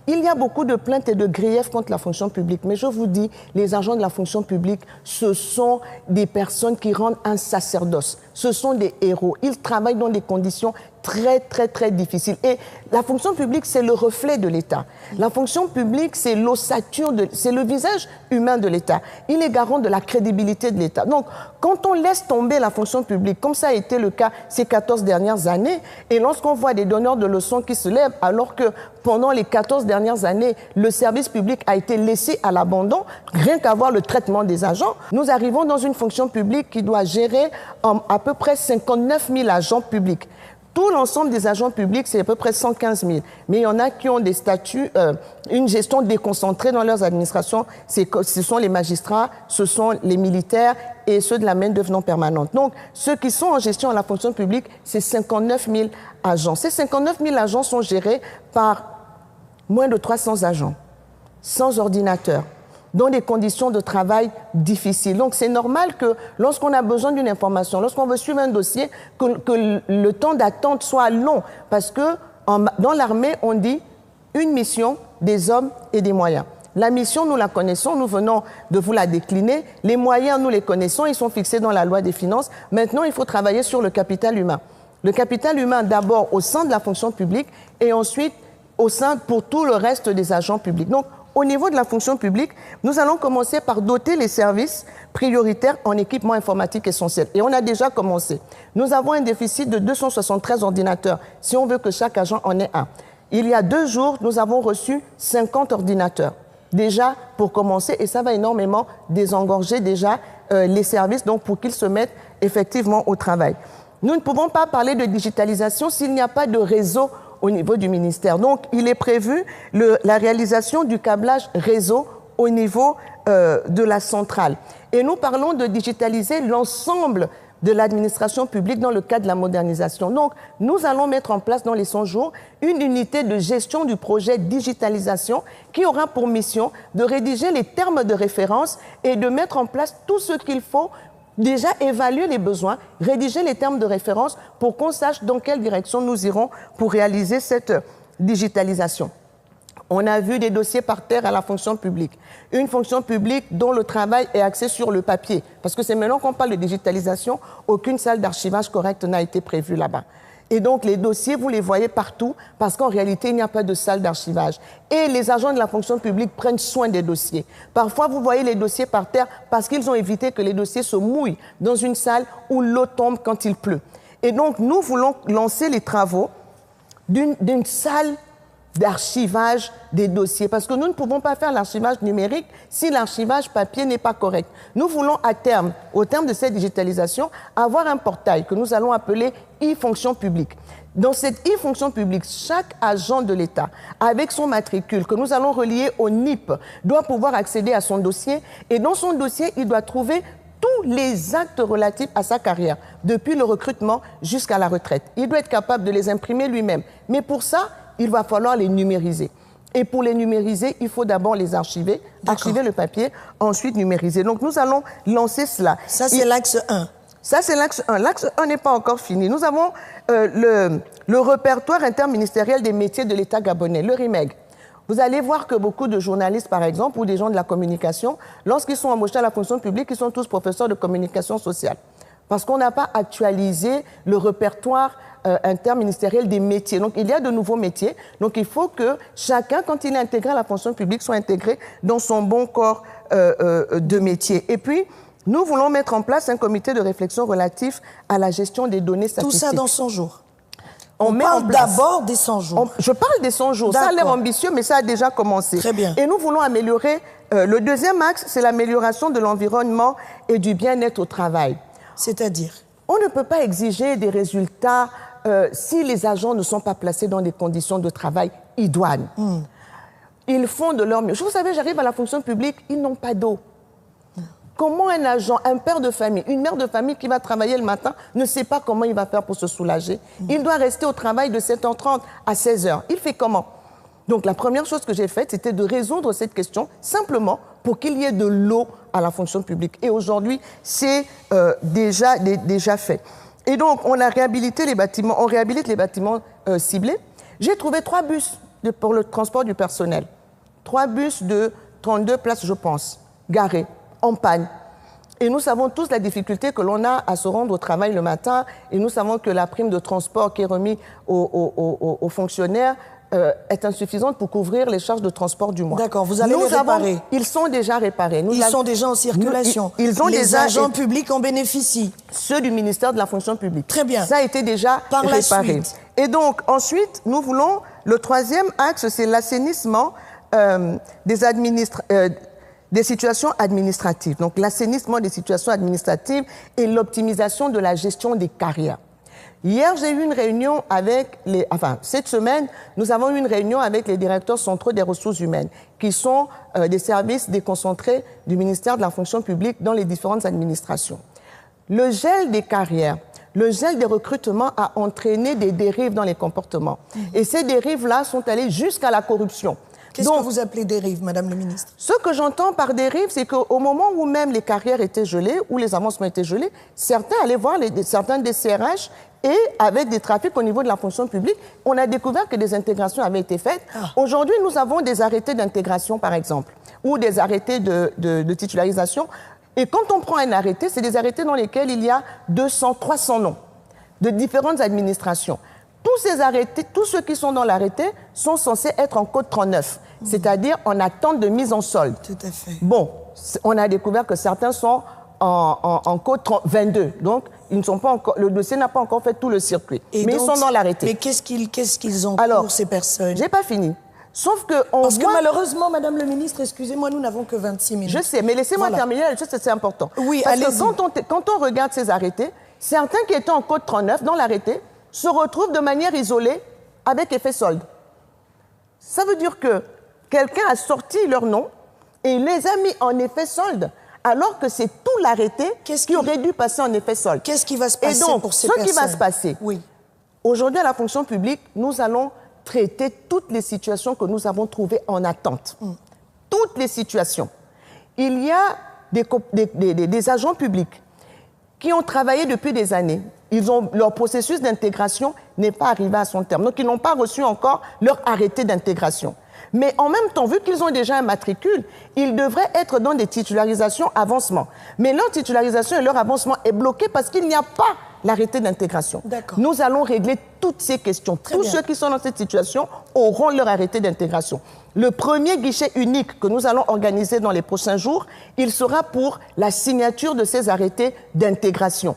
Il y a beaucoup de plaintes et de griefs contre la fonction publique, mais je vous dis, les agents de la fonction publique, ce sont des personnes qui rendent un sacerdoce. Ce sont des héros. Ils travaillent dans des conditions très, très, très difficiles. Et la fonction publique, c'est le reflet de l'État. La fonction publique, c'est l'ossature, c'est le visage humain de l'État. Il est garant de la crédibilité de l'État. Donc, quand on laisse tomber la fonction publique, comme ça a été le cas ces 14 dernières années, et lorsqu'on voit des donneurs de leçons qui se lèvent, alors que pendant les 14 dernières années, le service public a été laissé à l'abandon, rien qu'à voir le traitement des agents, nous arrivons dans une fonction publique qui doit gérer à peu près 59 000 agents publics. Tout l'ensemble des agents publics, c'est à peu près 115 000. Mais il y en a qui ont des statuts, une gestion déconcentrée dans leurs administrations. Ce sont les magistrats, ce sont les militaires et ceux de la main-d'œuvre non permanente. Donc, ceux qui sont en gestion à la fonction publique, c'est 59 000 agents. Ces 59 000 agents sont gérés par moins de 300 agents, sans ordinateur, dans des conditions de travail difficiles. Donc, c'est normal que lorsqu'on a besoin d'une information, lorsqu'on veut suivre un dossier, que le temps d'attente soit long. Parce que dans l'armée, on dit une mission, des hommes et des moyens. La mission, nous la connaissons, nous venons de vous la décliner. Les moyens, nous les connaissons, ils sont fixés dans la loi des finances. Maintenant, il faut travailler sur le capital humain. Le capital humain, d'abord au sein de la fonction publique et ensuite au sein pour tout le reste des agents publics. Donc, au niveau de la fonction publique, nous allons commencer par doter les services prioritaires en équipement informatique essentiel. Et on a déjà commencé. Nous avons un déficit de 273 ordinateurs, si on veut que chaque agent en ait un. Il y a 2 jours, nous avons reçu 50 ordinateurs, déjà pour commencer, et ça va énormément désengorger déjà les services, donc pour qu'ils se mettent effectivement au travail. Nous ne pouvons pas parler de digitalisation s'il n'y a pas de réseau au niveau du ministère. Donc, il est prévu la réalisation du câblage réseau au niveau de la centrale. Et nous parlons de digitaliser l'ensemble de l'administration publique dans le cadre de la modernisation. Donc, nous allons mettre en place dans les 100 jours une unité de gestion du projet digitalisation qui aura pour mission de rédiger les termes de référence et de mettre en place tout ce qu'il faut. Déjà évaluer les besoins, rédiger les termes de référence pour qu'on sache dans quelle direction nous irons pour réaliser cette digitalisation. On a vu des dossiers par terre à la fonction publique. Une fonction publique dont le travail est axé sur le papier. Parce que c'est maintenant qu'on parle de digitalisation, aucune salle d'archivage correcte n'a été prévue là-bas. Et donc, les dossiers, vous les voyez partout parce qu'en réalité, il n'y a pas de salle d'archivage. Et les agents de la fonction publique prennent soin des dossiers. Parfois, vous voyez les dossiers par terre parce qu'ils ont évité que les dossiers se mouillent dans une salle où l'eau tombe quand il pleut. Et donc, nous voulons lancer les travaux d'une salle d'archivage des dossiers, parce que nous ne pouvons pas faire l'archivage numérique si l'archivage papier n'est pas correct. Nous voulons à terme, au terme de cette digitalisation, avoir un portail que nous allons appeler e-fonction publique. Dans cette e-fonction publique, chaque agent de l'État, avec son matricule, que nous allons relier au NIP, doit pouvoir accéder à son dossier, et dans son dossier, il doit trouver tous les actes relatifs à sa carrière, depuis le recrutement jusqu'à la retraite. Il doit être capable de les imprimer lui-même. Mais pour ça, il va falloir les numériser. Et pour les numériser, il faut d'abord les archiver, archiver le papier, ensuite numériser. Donc nous allons lancer cela. Ça, c'est l'axe 1. Ça, c'est l'axe 1. L'axe 1 n'est pas encore fini. Nous avons le répertoire interministériel des métiers de l'État gabonais, le RIMEG. Vous allez voir que beaucoup de journalistes, par exemple, ou des gens de la communication, lorsqu'ils sont embauchés à la fonction publique, ils sont tous professeurs de communication sociale. Parce qu'on n'a pas actualisé le répertoire interministériel des métiers. Donc, il y a de nouveaux métiers. Donc, il faut que chacun, quand il est intégré à la fonction publique, soit intégré dans son bon corps de métier. Et puis, nous voulons mettre en place un comité de réflexion relatif à la gestion des données statistiques. Tout ça dans 100 jours. On parle d'abord des 100 jours. Je parle des 100 jours. Ça a l'air ambitieux, mais ça a déjà commencé. Très bien. Et nous voulons améliorer... le deuxième axe, c'est l'amélioration de l'environnement et du bien-être au travail. C'est-à-dire? On ne peut pas exiger des résultats si les agents ne sont pas placés dans des conditions de travail idoines. Ils font de leur mieux. Vous savez, j'arrive à la fonction publique, ils n'ont pas d'eau. Comment un agent, un père de famille, une mère de famille qui va travailler le matin ne sait pas comment il va faire pour se soulager? Il doit rester au travail de 7h30 à 16h. Il fait comment? Donc la première chose que j'ai faite, c'était de résoudre cette question simplement pour qu'il y ait de l'eau à la fonction publique. Et aujourd'hui, c'est déjà fait. Et donc, on a réhabilité les bâtiments, on réhabilite les bâtiments ciblés. J'ai trouvé 3 bus pour le transport du personnel. 3 bus de 32 places, je pense, garés, en panne. Et nous savons tous la difficulté que l'on a à se rendre au travail le matin. Et nous savons que la prime de transport qui est remise aux fonctionnaires est insuffisante pour couvrir les charges de transport du mois. D'accord, vous allez les réparer. Ils sont déjà réparés. Ils sont déjà en circulation. Ils ont les agents publics en bénéficient. Ceux du ministère de la fonction publique. Très bien. Ça a été déjà réparé. Et donc, ensuite, nous voulons... Le troisième axe, c'est l'assainissement des situations administratives. Donc, l'assainissement des situations administratives et l'optimisation de la gestion des carrières. Hier, j'ai eu une réunion avec cette semaine, nous avons eu une réunion avec les directeurs centraux des ressources humaines, qui sont des services déconcentrés du ministère de la fonction publique dans les différentes administrations. Le gel des carrières, le gel des recrutements a entraîné des dérives dans les comportements. Et ces dérives-là sont allées jusqu'à la corruption. Qu'est-ce que vous appelez dérive, Madame le ministre? Ce que j'entends par dérive, c'est qu'au moment où même les carrières étaient gelées, où les avancements étaient gelés, certains allaient voir certains des CRH et avec des trafics au niveau de la fonction publique, on a découvert que des intégrations avaient été faites. Aujourd'hui, nous avons des arrêtés d'intégration, par exemple, ou des arrêtés de titularisation. Et quand on prend un arrêté, c'est des arrêtés dans lesquels il y a 200, 300 noms de différentes administrations. Tous ces arrêtés, tous ceux qui sont dans l'arrêté sont censés être en code 39, c'est-à-dire en attente de mise en solde. Tout à fait. Bon, on a découvert que certains sont en code 22, donc ils ne sont pas encore, le dossier n'a pas encore fait tout le circuit, mais donc, ils sont dans l'arrêté. Mais qu'est-ce qu'ils ont pour ces personnes? J'ai pas fini. Sauf que Parce que malheureusement, Madame le ministre, excusez-moi, nous n'avons que 26 minutes. Je sais, mais laissez-moi terminer, c'est important. Oui, parce que quand on regarde ces arrêtés, certains qui étaient en code 39 dans l'arrêté se retrouvent de manière isolée avec effet solde. Ça veut dire que quelqu'un a sorti leur nom et les a mis en effet solde, alors que c'est tout l'arrêté qui aurait dû passer en effet solde. Qu'est-ce qui va se passer pour ces personnes? Ce qui va se passer, aujourd'hui à la fonction publique, nous allons traiter toutes les situations que nous avons trouvées en attente. Toutes les situations. Il y a des agents publics qui ont travaillé depuis des années. Leur processus d'intégration n'est pas arrivé à son terme. Donc, ils n'ont pas reçu encore leur arrêté d'intégration. Mais en même temps, vu qu'ils ont déjà un matricule, ils devraient être dans des titularisations avancement. Mais leur titularisation et leur avancement est bloqué parce qu'il n'y a pas l'arrêté d'intégration. Nous allons régler toutes ces questions. Tous ceux qui sont dans cette situation auront leur arrêté d'intégration. Le premier guichet unique que nous allons organiser dans les prochains jours, il sera pour la signature de ces arrêtés d'intégration.